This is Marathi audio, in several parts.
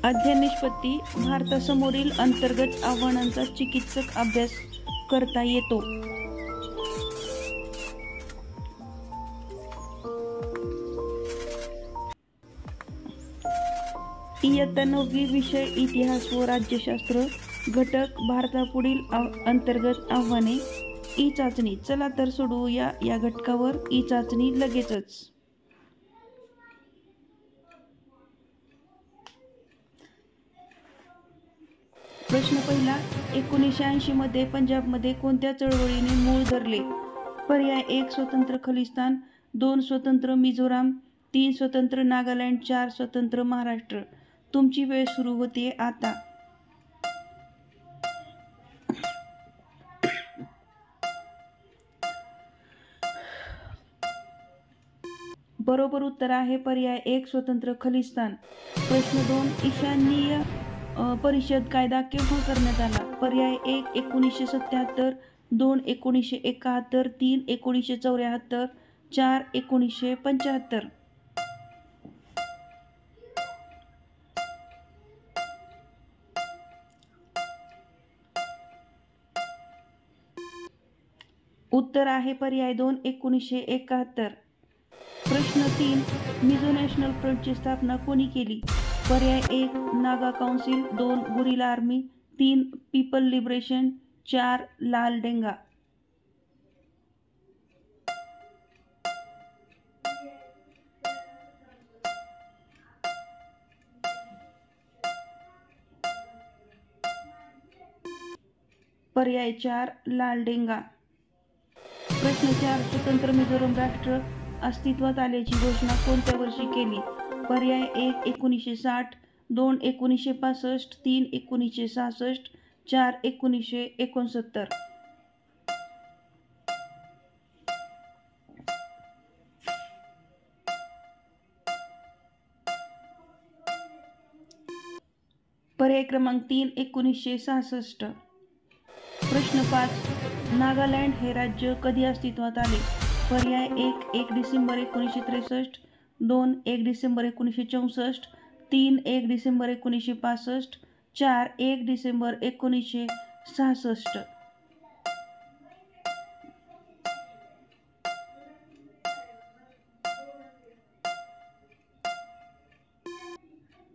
अध्ययन निष्पत्ती भारतासमोरील अंतर्गत आव्हानांचा चिकित्सक अभ्यास करता येतो. इयत्ता 9वी विषय इतिहास व राज्यशास्त्र घटक भारतापुढील अंतर्गत आव्हाने ई चाचणी. चला तर सोडवूया या घटकावर ई चाचणी लगेचच. प्रश्न पहिला. 1980 मध्ये पंजाबमध्ये कोणत्या चळवळीने मूळ धरले? पर्याय 1 स्वतंत्र खलिस्तान, 2 स्वतंत्र मिझोराम, 3 स्वतंत्र नागालँड, 4 स्वतंत्र महाराष्ट्र. तुमची वेळ सुरू होते आता. बरोबर उत्तर आहे पर्याय 1 स्वतंत्र खलिस्तान. प्रश्न 2. ईशान्य परिषद कायदा केव्हा करण्यात आला? पर्याय 1 1977, 2 1971, 3 1974, 4 1975. उत्तर आहे पर्याय 2 1971. प्रश्न 3. मिझो नॅशनल फ्रंटची स्थापना कोणी केली? पर्याय 1 Naga council, 2 guerrilla army, 3 people liberation, 4 लाल डेंगा. पर्याय 4 लाल डेंगा. प्रश्न 4. स्वतंत्र मिझोरम राष्ट्र अस्तित्वात आल्याची घोषणा कोणत्या वर्षी केली? पर्याय 1 1960, 2 1965, 3 1966, 4 1969. पर्याय क्रमांक 3 1966. प्रश्न 5. नागालँड हे राज्य कधी अस्तित्वात आले? पर्याय 1 1 डिसेंबर 1963, 2 1 डिसेंबर 1964, 3 1 डिसेंबर 1965, 4 1 डिसेंबर 1966.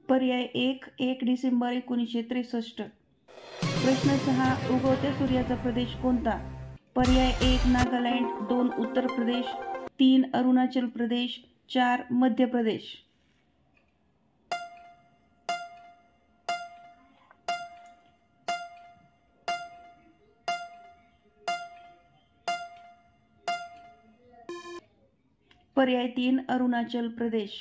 पर्याय 1 1 डिसेंबर 1963. प्रश्न 6. उगवत्या सूर्याचा प्रदेश कोणता? पर्याय 1 नागालँड, 2 उत्तर प्रदेश, 3 अरुणाचल प्रदेश, 4 मध्य प्रदेश. पर्याय 3 अरुणाचल प्रदेश.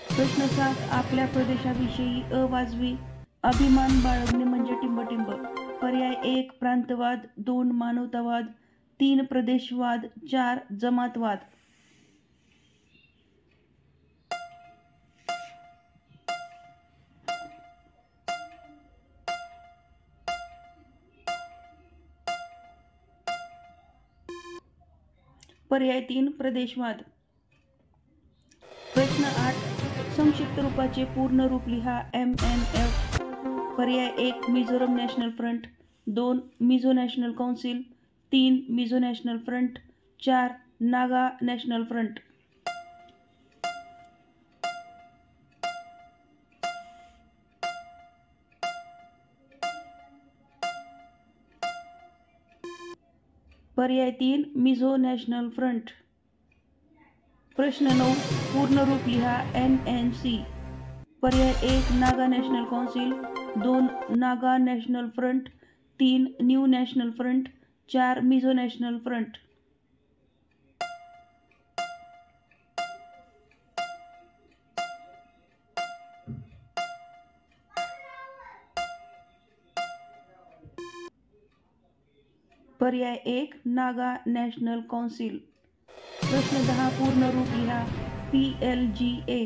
प्रश्न 7. आपल्या प्रदेशाविषयी अवाजवी अभिमान बाळगणे म्हणजे टिंबटिंब. पर्याय 1 प्रांतवाद, 2 मानवतावाद, 3 प्रदेशवाद, 4 जमातवाद. पर्याय 3 प्रदेशवाद. प्रश्न 8. संक्षिप्त रूपाचे पूर्ण रूप लिहा. MNF. पर्याय 1 Mizoram national front, 2 Mizo national council, 3 Mizo national front, 4 Naga national front. पर्याय 3 मिझो नॅशनल फ्रंट. प्रश्न 9. पूर्ण रूप लिहा. NNC. पर्याय 1 Naga national council, 2 Naga national front, 3 new national front, 4 Mizo national front. पर्याय 1 नागा नॅशनल काउन्सिल. प्रश्न 10. पूर्ण रूप लिहा. PLGA.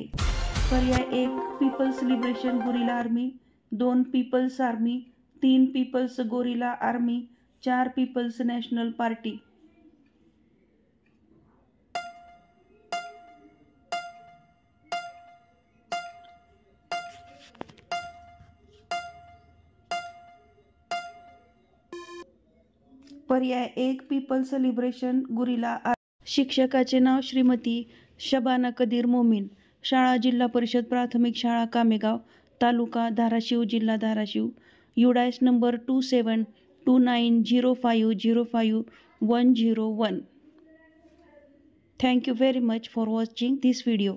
पर्याय 1 people's liberation guerrilla army, 2 people's army, 3 people's gorilla army, 4 people's national party. पर्याय 1 पीपल सेलिब्रेशन गुरिला. शिक्षकाचे नाव श्रीमती शबाना कदीर मोमीन. शाळा जिल्हा परिषद प्राथमिक शाळा कामेगाव, तालुका धाराशिव, जिल्हा Dharashiv. UDIS number 272905050101. Thank you very much for watching this video.